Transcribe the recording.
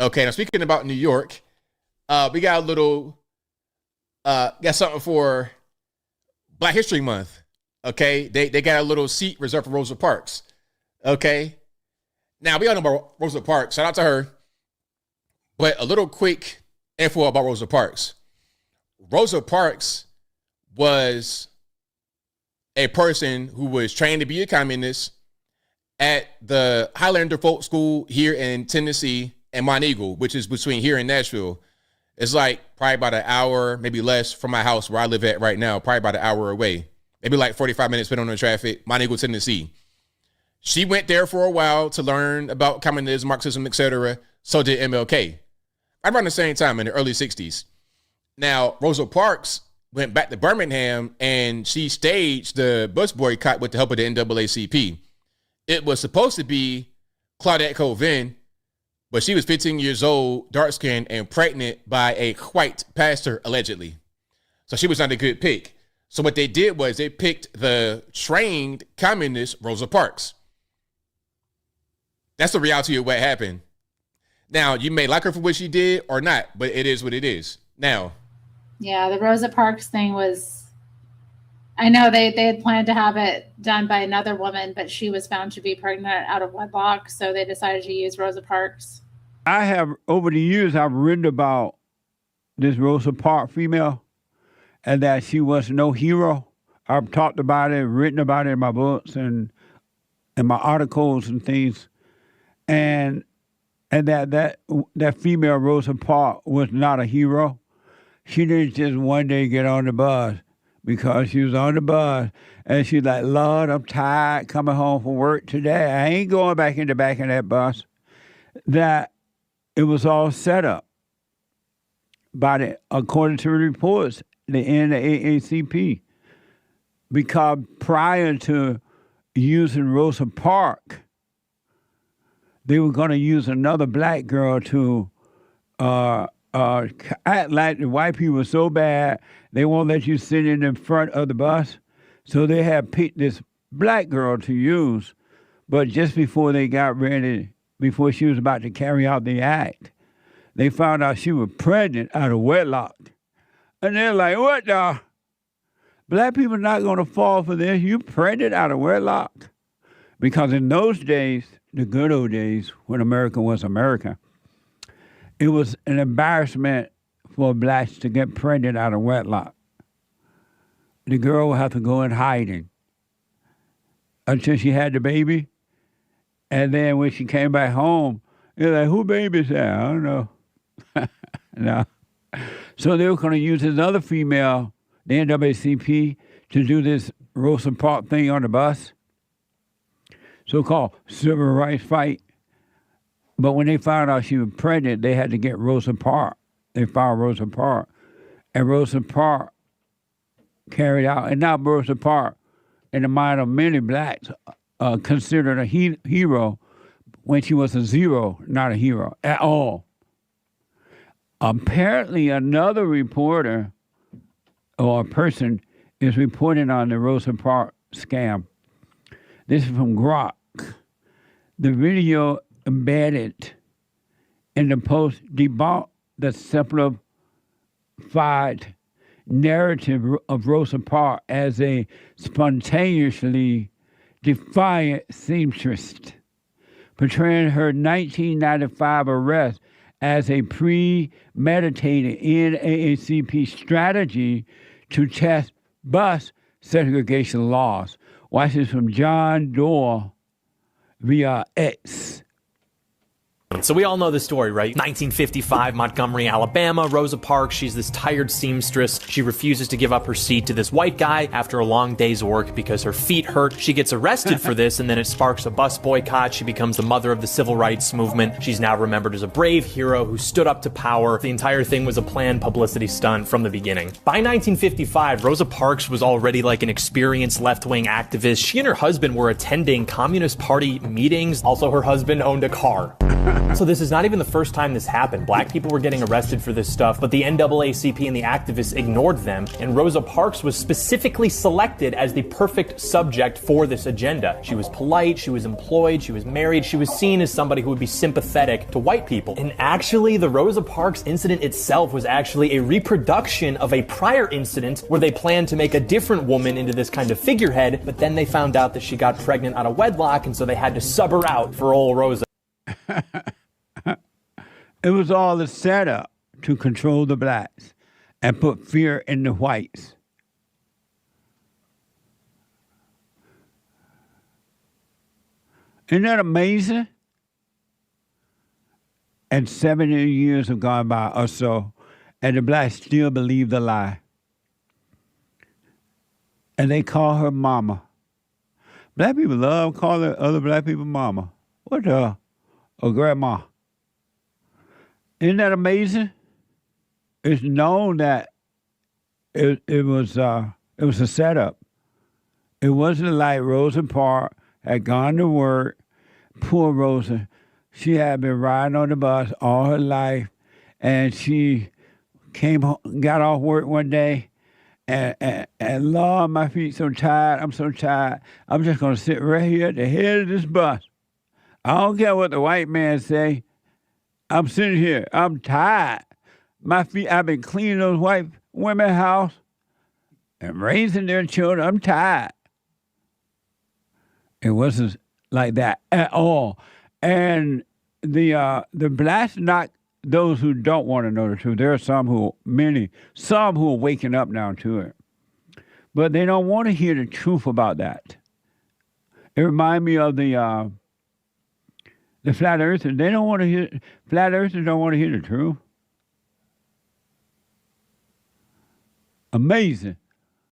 Okay, now speaking about New York, we got a little, got something for Black History Month. Okay, they got a little seat reserved for Rosa Parks. Okay, now we all know about Rosa Parks. Shout out to her. But a little quick info about Rosa Parks. Rosa Parks was a person who was trained to be a communist at the Highlander Folk School here in Tennessee and Monteagle, which is between here and Nashville. It's like probably about an hour, maybe less from my house where I live at right now, probably about an hour away. Maybe like 45 minutes depending on the traffic, Monteagle, Tennessee. She went there for a while to learn about communism, Marxism, etc. So did MLK. Right around the same time in the early 60s. Now, Rosa Parks went back to Birmingham and she staged the bus boycott with the help of the NAACP. It was supposed to be Claudette Colvin, but she was 15 years old, dark-skinned, and pregnant by a white pastor, allegedly. So she was not a good pick. So what they did was they picked the trained communist Rosa Parks. That's the reality of what happened. Now, you may like her for what she did or not, but it is what it is. Now. Yeah, the Rosa Parks thing was, I know they had planned to have it done by another woman, but she was found to be pregnant out of wedlock, so they decided to use Rosa Parks. I have, over the years, I've written about this Rosa Parks female and that she was no hero. I've talked about it, written about it in my books and in my articles and things. And that female Rosa Parks was not a hero. She didn't just one day get on the bus because she was on the bus and she's like, Lord, I'm tired coming home from work today. I ain't going back in the back of that bus. That it was all set up by according to the reports, the NAACP. Because prior to using Rosa Parks, they were going to use another black girl to act like the white people were so bad, they won't let you sit in the front of the bus. So they had picked this black girl to use. But just before they got ready, before she was about to carry out the act, they found out she was pregnant out of wedlock. And they're like, what the? Black people are not going to fall for this. You pregnant out of wedlock. Because in those days, the good old days, when America was America, it was an embarrassment for blacks to get pregnant out of wedlock. The girl would have to go in hiding until she had the baby. And then when she came back home, they're like, who baby's that? I don't know. No. So they were going to use this other female, the NAACP, to do this Rosa Parks thing on the bus. So-called civil rights fight. But when they found out she was pregnant, they had to get Rosa Parks. They found Rosa Parks. And Rosa Parks carried out, and now Rosa Parks, in the mind of many blacks, considered a hero when she was a zero, not a hero at all. Apparently, another reporter or a person is reporting on the Rosa Parks scam. This is from Grok. The video embedded in the post debunked the simplified narrative of Rosa Parks as a spontaneously defiant seamstress, portraying her 1995 arrest as a premeditated NAACP strategy to test bus segregation laws. Watch this from John Doyle via X. So we all know the story, right? 1955, Montgomery, Alabama. Rosa Parks, she's this tired seamstress. She refuses to give up her seat to this white guy after a long day's work because her feet hurt. She gets arrested for this, and then it sparks a bus boycott. She becomes the mother of the civil rights movement. She's now remembered as a brave hero who stood up to power. The entire thing was a planned publicity stunt from the beginning. By 1955, Rosa Parks was already like an experienced left-wing activist. She and her husband were attending Communist Party meetings. Also, her husband owned a car. So this is not even the first time this happened. Black people were getting arrested for this stuff, but the NAACP and the activists ignored them, and Rosa Parks was specifically selected as the perfect subject for this agenda. She was polite, she was employed, she was married, she was seen as somebody who would be sympathetic to white people. And actually, the Rosa Parks incident itself was actually a reproduction of a prior incident where they planned to make a different woman into this kind of figurehead, but then they found out that she got pregnant out of wedlock, and so they had to sub her out for old Rosa. It was all a setup to control the blacks and put fear in the whites. Isn't that amazing? And 70 years have gone by or so, and the blacks still believe the lie. And they call her mama. Black people love calling other black people mama. What the? Or grandma. Isn't that amazing? It's known that it was a setup. It wasn't like Rosa Parks had gone to work. Poor Rosa. She had been riding on the bus all her life, and she came home, got off work one day, and Lord, my feet so tired. I'm so tired. I'm just gonna sit right here at the head of this bus. I don't care what the white man say. I'm sitting here. I'm tired. My feet, I've been cleaning those white women's house and raising their children. I'm tired. It wasn't like that at all. And the blacks, not those who don't want to know the truth. There are some who are waking up now to it. But they don't want to hear the truth about that. It reminds me of the flat earthers. They don't want to hear, flat earthers don't want to hear the truth. Amazing.